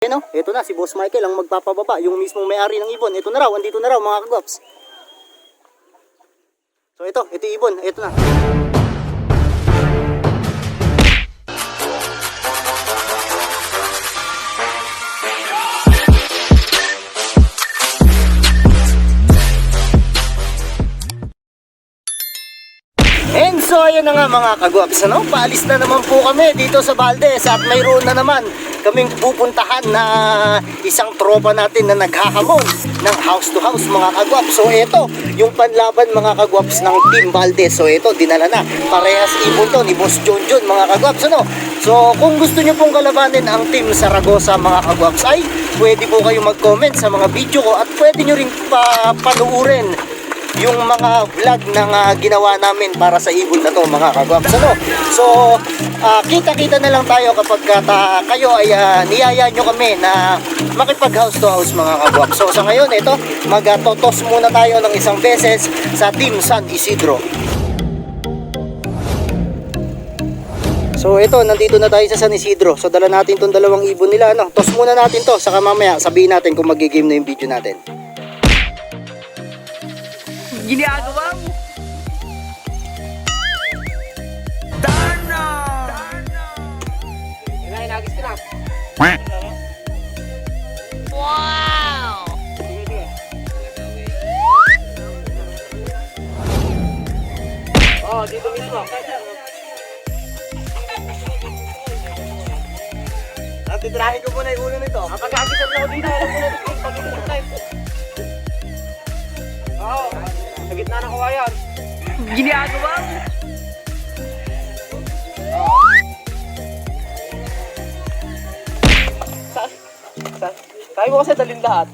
Ano? Ito na si Boss Michael ang magpapababa, yung mismong may-ari ng ibon. Ito na raw, andito na raw mga kagwaps. So ito yung ibon, ito na. And so ayan na nga mga kagwaps, ano? Paalis na naman po kami dito sa Valdez at mayroon na naman kaming pupuntahan na isang tropa natin na naghahamon ng house to house mga kagwaps. So ito, yung panlaban mga kagwaps ng Team Valdez. So ito, dinala na. Parehas ibon to ni Boss Jonjon mga kagwaps, ano? So kung gusto nyo pong kalabanin ang Team Saragosa mga kagwaps ay pwede po kayo mag-comment sa mga video ko at pwede nyo rin panuurin yung mga vlog na ginawa namin para sa ibon na to mga kagwaps, ano? So kita-kita na lang tayo kapag kayo ay niyaya nyo kami na makipag house to house mga kagwaps. So sa ngayon ito, magtotos muna tayo ng isang beses sa Team San Isidro. So ito, nandito na tayo sa San Isidro. So dala natin tong dalawang ibon nila, ano? Tos muna natin to, saka mamaya sabihin natin kung magigame na yung video natin. Ginagawa mo. Darna! Wow! Oh, dito mismo. Titirahin ko muna yung ulo nito. Pag-agisap na ako dito, alam ko na dito. Pag-agisap na ito. Oo. Sa gitna ng kawayan. Ginagawa mo. Tayo mo kasi dalhin lahat.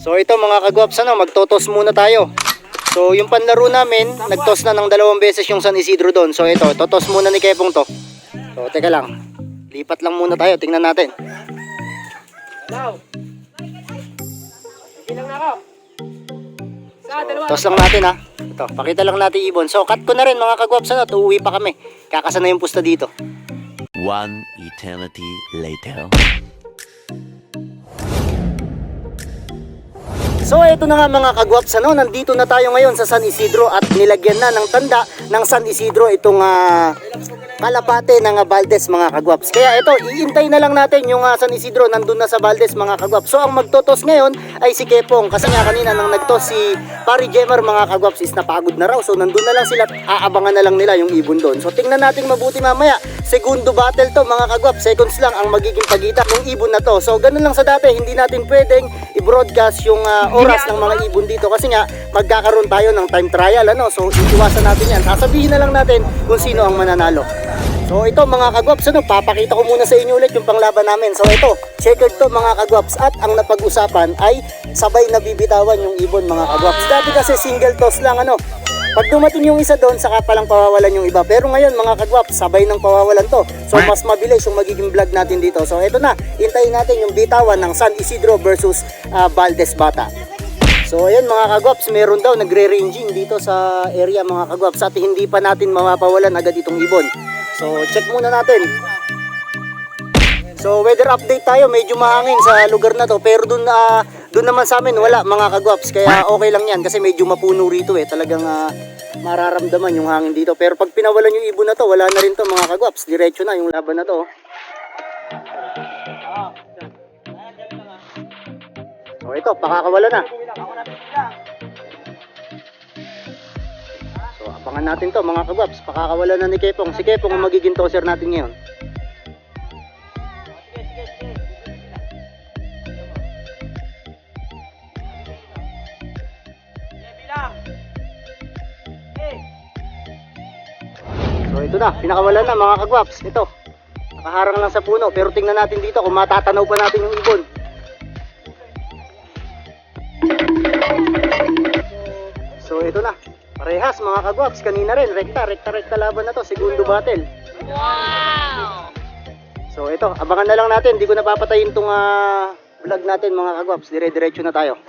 So ito mga kagwaps, ano, magtotos muna tayo. So yung panlaro namin, nagtos na ng 2 beses yung San Isidro doon. So ito, totos muna ni Kepong to. So teka lang, lipat lang muna tayo, tingnan natin. Hello. Bilang na ako. Tos lang natin ha. Ito, pakita lang natin ibon. So cut ko na rin mga kagwaps, ano, uuwi pa kami. Kakasa na yung pusta dito. One eternity later. So ito na nga mga kagwaps, ano, nandito na tayo ngayon sa San Isidro at nilagyan na ng tanda ng San Isidro itong kalapate ng Valdez mga kagwaps. Kaya ito, iintay na lang natin yung San Isidro nandun na sa Valdez mga kagwaps. So ang magtotos ngayon ay si Kepong, kasi nga kanina nang nagtos si Pari Jemer mga kagwaps is napagod na raw. So nandun na lang sila, aabangan na lang nila yung ibon doon. So tingnan natin mabuti mamaya. Segundo battle to mga kagwaps, seconds lang ang magiging pagitan ng ibon na to. So ganun lang sa dati, hindi natin pwedeng i-broadcast yung oras ng mga ibon dito kasi nga magkakaroon tayo ng time trial, ano. So iiwasan natin yan, sasabihin na lang natin kung sino ang mananalo. So ito mga kagwaps, ano, papakita ko muna sa inyo ulit yung panglaban namin. So ito, checkered to mga kagwaps at ang napag-usapan ay sabay na bibitawan yung ibon mga kagwaps. Dati kasi single toss lang, ano. Pag dumating yung isa doon, saka palang pawawalan yung iba. Pero ngayon mga kagwaps, sabay nang pawawalan to. So mas mabilis yung magiging vlog natin dito. So ito na, hintayin natin yung bitawan ng San Isidro versus Valdez Bata. So ayan mga kagwaps, meron daw nagre-ranging dito sa area mga kagwaps at hindi pa natin mapapawalan agad itong ibon. So check muna natin. So weather update tayo, medyo mahangin sa lugar na to, pero doon naman sa amin wala mga kagwaps, kaya okay lang yan kasi medyo mapuno rito eh. Talagang mararamdaman yung hangin dito. Pero pag pinawalan yung ibon na to, wala na rin to mga kagwaps, diretso na yung laban na to. So ito, pakakawala na. So abangan natin to mga kagwaps, pakakawala na ni Kepong. Si Kepong ang magiging tosser natin ngayon. So ito na, pinakawalan na mga kagwaps. Ito, nakaharang lang sa puno, pero tingnan natin dito kung matatanaw pa natin yung ibon. So ito na, parehas mga kagwaps, kanina rin, rekta laban na to, segundo battle. Wow! So ito, abangan na lang natin, hindi ko napapatayin tong vlog natin mga kagwaps, dire-diretso na tayo.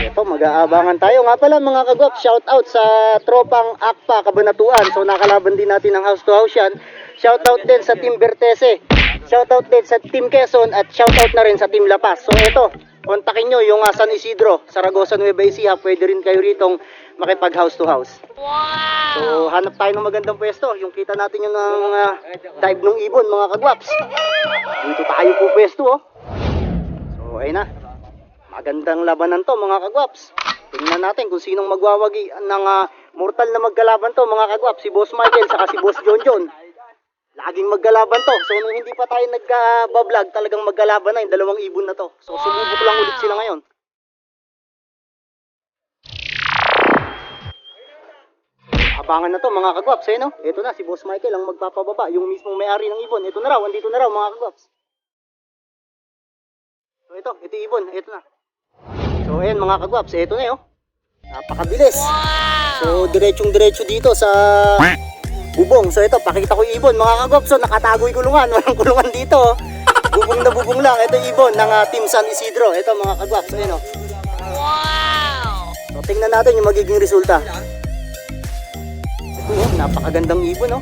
Ito, mag-aabangan tayo. Nga pala mga kagwaps, shout out sa tropang Akpa Kabanatuan. So nakalaban din natin ng house to house yan. Shout out din sa Team Bertese. Shoutout din sa Team Quezon at shoutout na rin sa Team La Paz. So ito, kontakin nyo yung San Isidro, Saragosa, Nueva Ecija. Pwede rin kayo ritong makipag house to house. Wow! So hanap tayo ng magandang pwesto. Yung kita natin yung dive ng ibon mga kagwaps. Dito tayo po pwesto oh. So ayun na. Magandang labanan to mga kagwaps. Tingnan natin kung sinong magwawagi ng mortal na magkalaban to mga kagwaps. Si Boss Michael saka si Boss John. Laging magkalaban to. So nung hindi pa tayo nagka-vlog, talagang magkalaban na yung dalawang ibon na to. So sumubok lang ulit sila ngayon. Abangan na to mga kagwaps, eh no? Ito na si Boss Michael ang magpapababa, yung mismong may-ari ng ibon. Ito na raw, andito na raw mga kagwaps. So ito ibon, ito na. So ayan mga kagwaps, ito na oh. Napakabilis. So diretsong-diretso dito sa bubong. So ito, pakita ko yung ibon mga kagwaps. So nakatago yung kulungan, walang kulungan dito oh. Bubong na bubong lang. Ito ibon ng Team San Isidro. Ito mga kagwaps, ayan oh. Wow! So tingnan natin yung magiging resulta. Napakagandang ibon, no?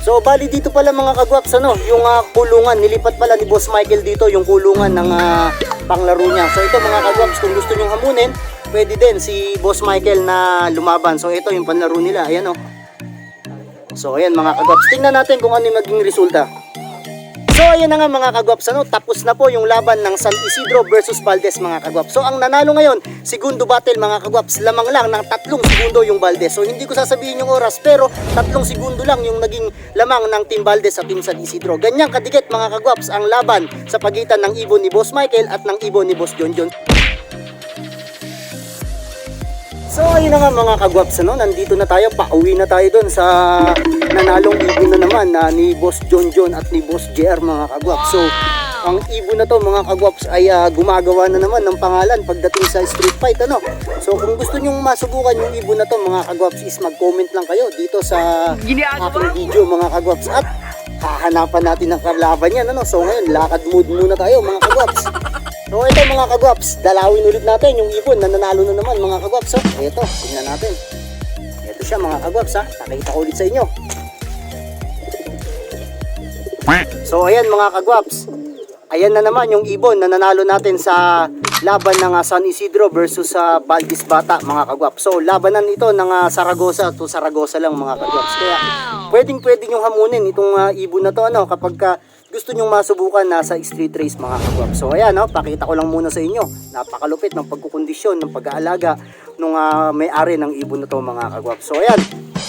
So, bali dito pala mga kagwaps, ano, yung kulungan, nilipat pala ni Boss Michael dito yung kulungan ng panglaro niya. So, ito mga kagwaps, kung gusto nyong hamunin, pwede din si Boss Michael na lumaban. So, ito yung panlaro nila, ayan, oh. So, ayan mga kagwaps, tingnan natin kung ano yung maging resulta. So ayan na nga mga kagwaps, ano, tapos na po yung laban ng San Isidro versus Valdez mga kagwaps. So ang nanalo ngayon, segundo battle mga kagwaps, lamang lang ng 3 segundo yung Valdez. So hindi ko sasabihin yung oras, pero 3 segundo lang yung naging lamang ng Team Valdez sa Team San Isidro. Ganyan kadikit mga kagwaps ang laban sa pagitan ng ibon ni Boss Michael at ng ibon ni Boss John. So ayun na nga mga kagwaps, ano, nandito na tayo, pauwi na tayo doon sa nanalong ibon na naman ni Boss John at ni Boss JR mga kagwaps. So ang ibon na to mga kagwaps ay gumagawa na naman ng pangalan pagdating sa street fight, ano. So kung gusto nyong masubukan yung ibon na to mga kagwaps, is mag-comment lang kayo dito sa aking video mga kagwaps at hahanapan natin ng kalaban yan, ano. So ngayon lakad mood muna tayo mga kagwaps. So ito mga kagwaps, dalawin ulit natin yung ibon na nanalo na naman mga kagwaps. So ito, tingnan natin. Ito siya mga kagwaps ha, pakita ko ulit sa inyo. So ayan mga kagwaps, ayan na naman yung ibon na nanalo natin sa laban ng San Isidro versus sa Valdez Bata mga kagwaps. So labanan ito ng Saragosa to Saragosa lang mga kagwaps. Kaya pwedeng yung hamunin itong ibon na to, ano, kapag gusto nyong masubukan nasa street race mga kagwaps. So ayan, no, pakita ko lang muna sa inyo. Napakalupit ng pagkukondisyon, ng pag-aalaga nung may-ari ng ibon na to mga kagwaps. So ayan,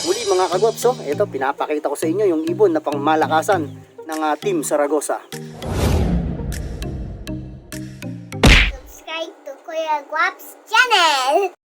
muli mga kagwaps, so ito pinapakita ko sa inyo yung ibon na pangmalakasan ng Team Saragosa. Subscribe to Kuya Guaps channel.